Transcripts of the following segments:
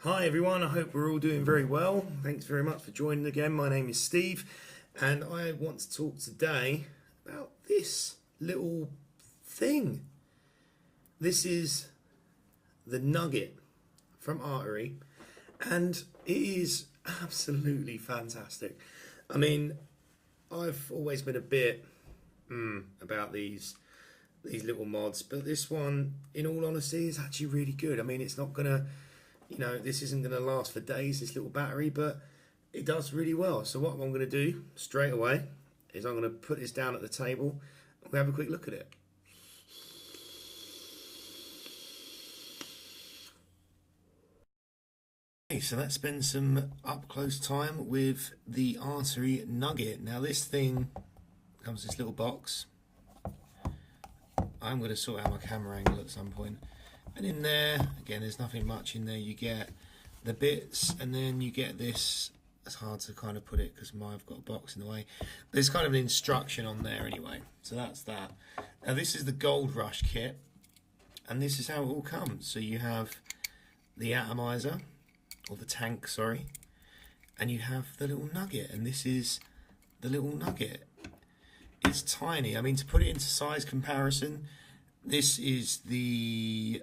Hi everyone, I hope we're all doing very well. Thanks very much for joining again. My name is Steve and I want to talk today about this little thing. This is the Nugget from Artery and it is absolutely fantastic. I mean, I've always been a bit about these little mods, but this one, in all honesty, is actually really good. I mean, it's not gonna, this isn't gonna last for days, this little battery, but it does really well. So what I'm gonna do straight away is I'm gonna put this down at the table and we'll have a quick look at it. Okay, so let's spend some up close time with the Artery Nugget. Now this thing comes in this little box. I'm going to sort out my camera angle at some point. And in there, again, there's nothing much in there. You get the bits, and then you get this. It's hard to kind of put it because I've got a box in the way. There's kind of an instruction on there anyway. So that's that. Now this is the Gold Rush kit, and this is how it all comes. So you have the atomizer, or the tank, sorry, and you have the little nugget, and this is the little nugget. It's tiny. I mean, to put it into size comparison, this is the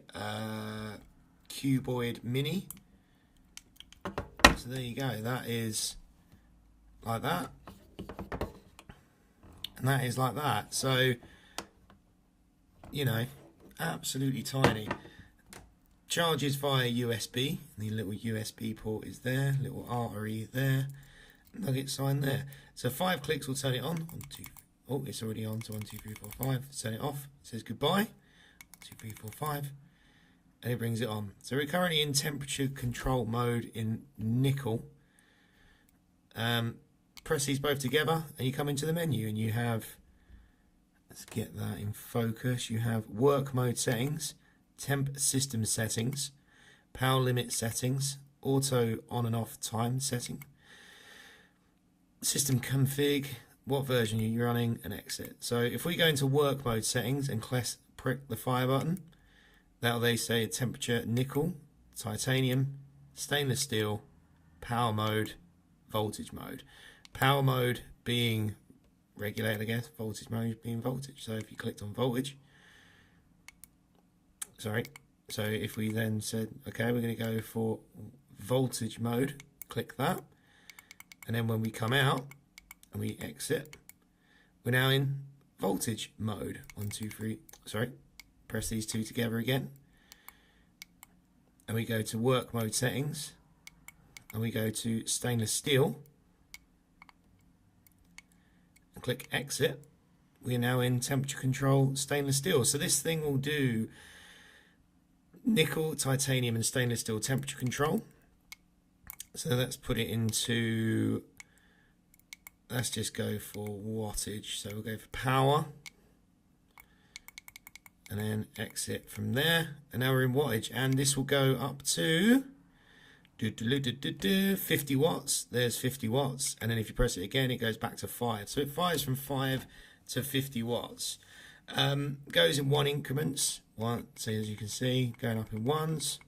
cuboid mini. So there you go. That is like that, and that is like that. So, absolutely tiny. Charges via USB. The little USB port is there. Little Artery there. Nugget sign there. So 5 clicks will turn it on. 1, 2, 3. Oh, it's already on. So 1, 2, 3, 4, 5. Turn it off. It says goodbye. 1, 2, 3, 4, 5. And it brings it on. So we're currently in temperature control mode in nickel. Press these both together and you come into the menu and you have, let's get that in focus. You have work mode settings, temp system settings, power limit settings, auto on and off time setting, system config, what version you're running, and exit. So if we go into work mode settings and prick the fire button, that'll they say temperature nickel, titanium, stainless steel, power mode, voltage mode. Power mode being regulated, I guess, voltage mode being voltage. So if you clicked on voltage, so if we then said, okay, we're going to go for voltage mode, click that, and then when we come out and we exit, we're now in voltage mode. 1, 2, 3, press these two together again, and we go to work mode settings, and we go to stainless steel, and click exit. We're now in temperature control stainless steel. So this thing will do nickel, titanium and stainless steel temperature control. So let's put it into, let's just go for wattage. So we'll go for power and then exit from there. And now we're in wattage, and this will go up to 50 watts. There's 50 watts. And then if you press it again, it goes back to 5. So it fires from 5 to 50 watts. Goes in 1 increments. So as you can see, going up in ones,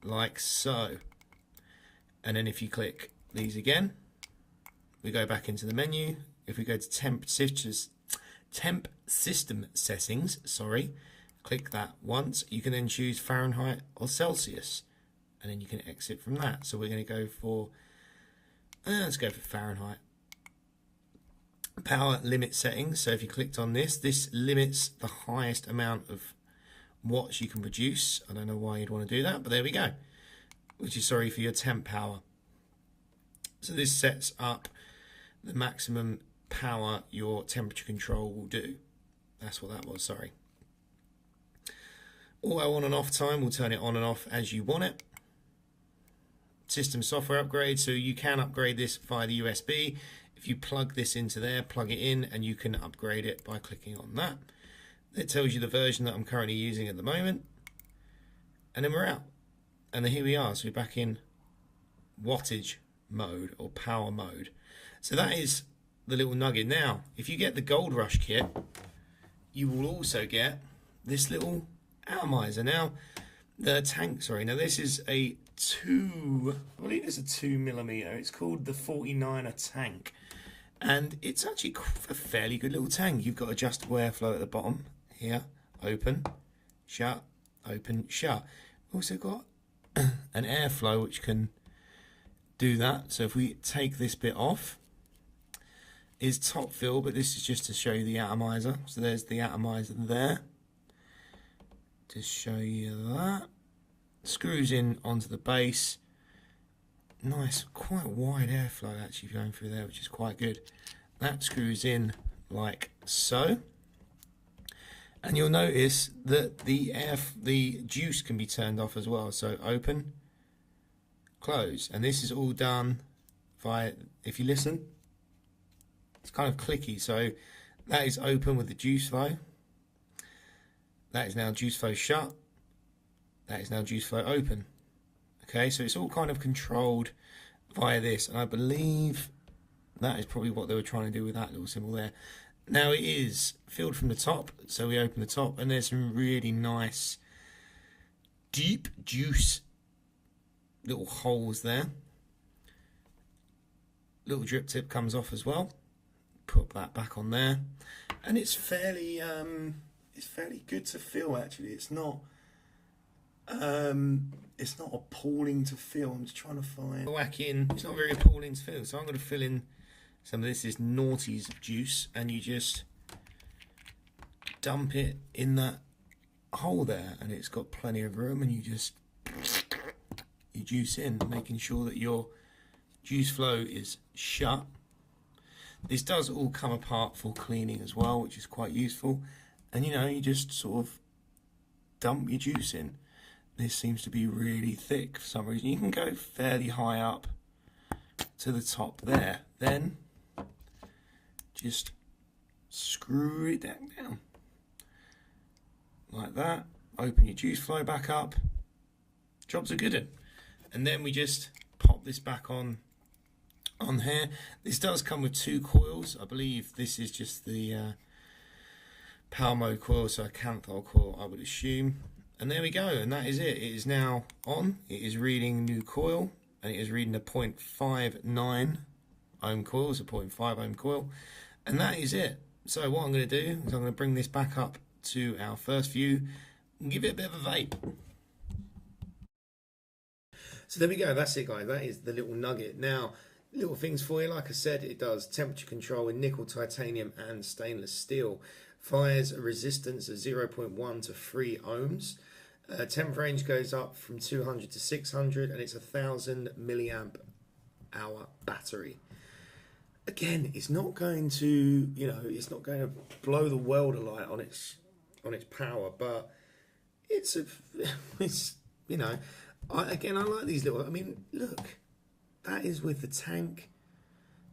like so. And then if you click these again, we go back into the menu. If we go to temp system settings, click that once. You can then choose Fahrenheit or Celsius, and then you can exit from that. So we're going to go for, let's go for Fahrenheit. Power limit settings. So if you clicked on this, this limits the highest amount of watts you can produce. I don't know why you'd want to do that, but there we go. Which is for your temp power. So this sets up the maximum power your temperature control will do. That's what that was, Auto on and off time will turn it on and off as you want it. System software upgrade, so you can upgrade this via the USB. If you plug this into there, plug it in, and you can upgrade it by clicking on that. It tells you the version that I'm currently using at the moment. And then we're out. And then here we are, so we're back in wattage mode or power mode. So that is the little nugget. Now, if you get the Gold Rush kit, you will also get this little atomizer. Now, the tank, now this is a I believe it's a 2mm. It's called the 49er tank. And it's actually a fairly good little tank. You've got adjustable airflow at the bottom here. Open, shut, open, shut. We've also got an airflow which can do that. So if we take this bit off, is top fill, but this is just to show you the atomizer. So there's the atomizer there. To show you that. Screws in onto the base. Nice, quite wide airflow actually going through there, which is quite good. That screws in like so. And you'll notice that the juice can be turned off as well. So open, close. And this is all done via, if you listen, it's kind of clicky. So that is open with the juice flow. That is now juice flow shut. That is now juice flow open. Okay, so it's all kind of controlled via this. And I believe that is probably what they were trying to do with that little symbol there. Now it is filled from the top. So we open the top and there's some really nice deep juice little holes there. Little drip tip comes off as well. Put that back on there. And it's fairly good to feel actually. It's not appalling to feel. I'm just trying to find whack in. It's not very appalling to feel. So I'm going to fill in some of this is naughties of juice, and you just dump it in that hole there, and it's got plenty of room, and you just juice in, making sure that your juice flow is shut. This does all come apart for cleaning as well, which is quite useful. And you just sort of dump your juice in. This seems to be really thick for some reason. You can go fairly high up to the top there. Then just screw it down like that. Open your juice flow back up. Jobs are good. And then we just pop this back on here. This does come with 2 coils. I believe this is just the power mode coil, so a Canthal coil I would assume. And there we go, and that is it. It is now on. It is reading new coil, and it is reading a 0.59 ohm coil, so 0.5 ohm coil. And that is it. So what I'm going to do is I'm going to bring this back up to our first view and give it a bit of a vape. So there we go, that's it guys. That is the little Nugget. Now, little things for you. Like I said, it does temperature control in nickel, titanium and stainless steel. Fires a resistance of 0.1 to 3 ohms. Temp range goes up from 200 to 600, and it's a 1000 milliamp hour battery. Again, it's not going to, it's not going to blow the world alight on its power, but I like these little. I mean, look, that is with the tank.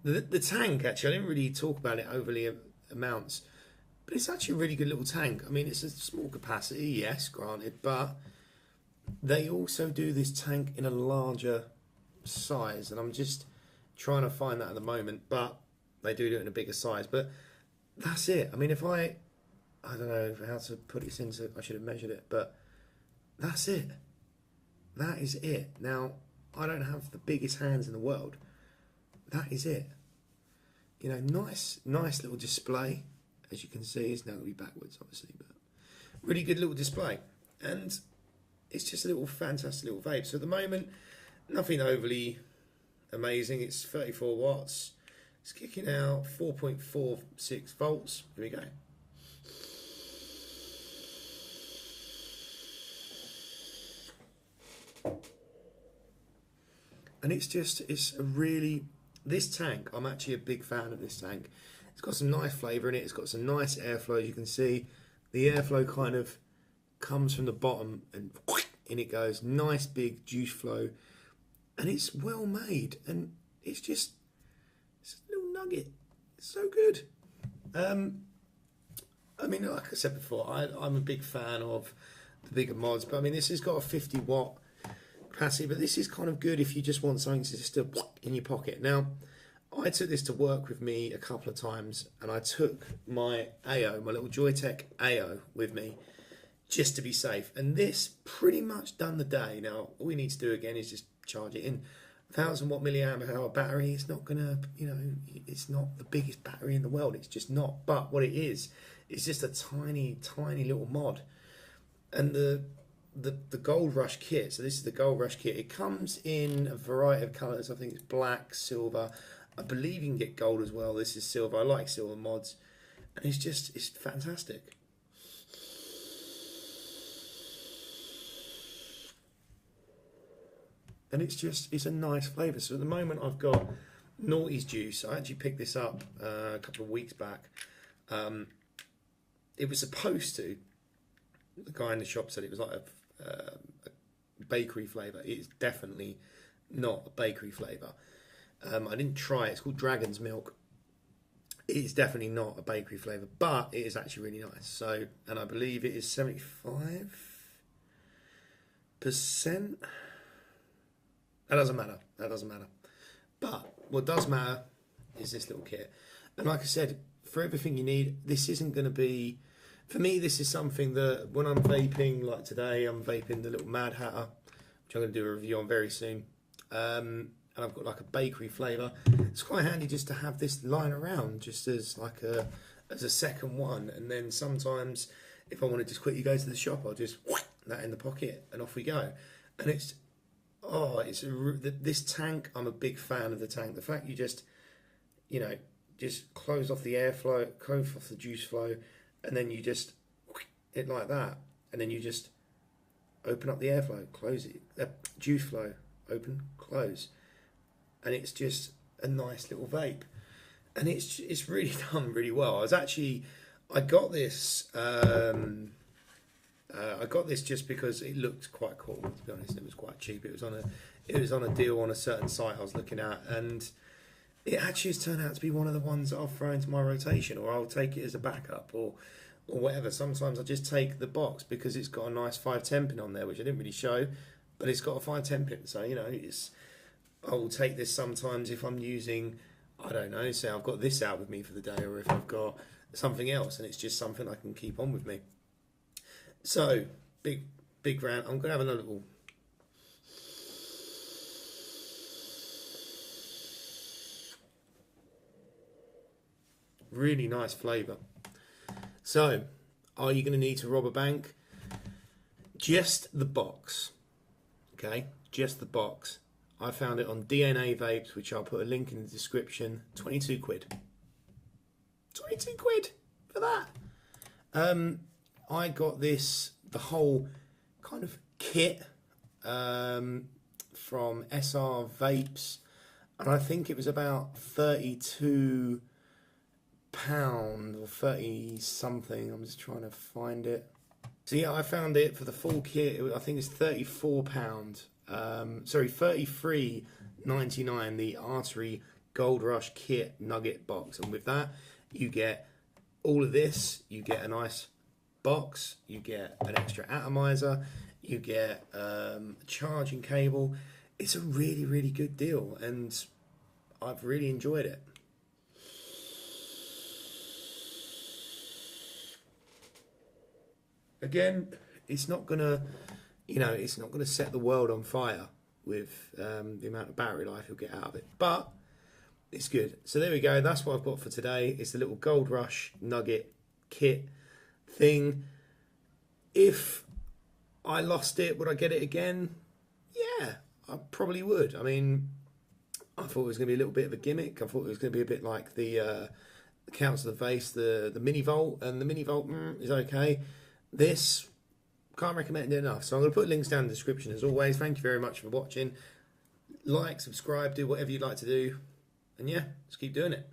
The tank, actually, I didn't really talk about it overly amounts, but it's actually a really good little tank. I mean, it's a small capacity, yes, granted, but they also do this tank in a larger size, and I'm just trying to find that at the moment, but they do it in a bigger size. But that's it. I mean, if I don't know how to put this into, I should have measured it, but that's it. That is it. Now, I don't have the biggest hands in the world. That is it. Nice little display. As you can see, it's now going to be backwards, obviously, but really good little display. And it's just a little fantastic little vape. So at the moment, nothing overly amazing. It's 34 watts. It's kicking out 4.46 volts. Here we go. And this tank, I'm actually a big fan of this tank. It's got some nice flavour in it. It's got some nice airflow, as you can see. The airflow kind of comes from the bottom and in it goes. Nice big juice flow. And it's well made. And it's a little nugget. It's so good. I mean, like I said before, I'm a big fan of the bigger mods. But I mean, this has got a 50 watt capacity. But this is kind of good if you just want something to just in your pocket. Now, I took this to work with me a couple of times, and I took my AO, my little Joytech AO with me, just to be safe. And this pretty much done the day. Now, all we need to do again is just charge it in. 1000-watt milliamp hour battery. It's not gonna, it's not the biggest battery in the world. It's just not. But what it is, it's just a tiny, tiny little mod. And the Gold Rush kit. So this is the Gold Rush kit. It comes in a variety of colours. I think it's black, silver. I believe you can get gold as well. This is silver. I like silver mods, and it's fantastic. And it's a nice flavour. So at the moment I've got Naughty's juice. I actually picked this up a couple of weeks back. It was supposed to. The guy in the shop said it was like a bakery flavour. It is definitely not a bakery flavour. I didn't try it. It's called Dragon's Milk. It is definitely not a bakery flavour, but it is actually really nice. So, and I believe it is 75%. That doesn't matter. That doesn't matter. But what does matter is this little kit. And like I said, for everything you need, this isn't going to be... For me, this is something that when I'm vaping, like today, I'm vaping the little Mad Hatter, which I'm going to do a review on very soon. And I've got like a bakery flavour. It's quite handy just to have this lying around, just as like as a second one. And then sometimes, if I want to just quickly go to the shop, I'll just whack that in the pocket and off we go. And it's this tank. I'm a big fan of the tank. The fact you just close off the airflow, close off the juice flow, and then you just it like that, and then you just open up the airflow, close it, juice flow, open, close, and it's just a nice little vape, and it's really done really well. I got this just because it looked quite cool. To be honest, it was quite cheap. It was on a deal on a certain site I was looking at, and it actually has turned out to be one of the ones that I'll throw into my rotation, or I'll take it as a backup, or whatever. Sometimes I just take the box because it's got a nice 510 pin on there, which I didn't really show, but it's got a 510 pin. So I will take this sometimes if I'm using, I don't know, say I've got this out with me for the day, or if I've got something else, and it's just something I can keep on with me. So big rant. I'm gonna have another little. Really nice flavour. So, are you going to need to rob a bank? Just the box. Okay, just the box. I found it on DNA Vapes, which I'll put a link in the description. 22 quid. 22 quid for that. I got the whole kind of kit from SR Vapes, and I think it was about £32 or 30 something. I'm just trying to find it. So yeah, I found it for the full kit. I think it's £34. Sorry, $33.99. The Artery Gold Rush Kit Nugget box, and with that, you get all of this. You get a nice box. You get an extra atomizer. You get a charging cable. It's a really, really good deal, and I've really enjoyed it. Again, it's not gonna, it's not gonna set the world on fire with the amount of battery life you'll get out of it, but it's good. So there we go. That's what I've got for today. It's the little Gold Rush Nugget kit thing. If I lost it, would I get it again? Yeah, I probably would. I mean, I thought it was going to be a little bit of a gimmick. I thought it was going to be a bit like the Council of Vase, the Mini Volt, and the Mini Volt is okay. This, can't recommend it enough. So I'm going to put links down in the description as always. Thank you very much for watching. Like, subscribe, do whatever you'd like to do. And yeah, just keep doing it.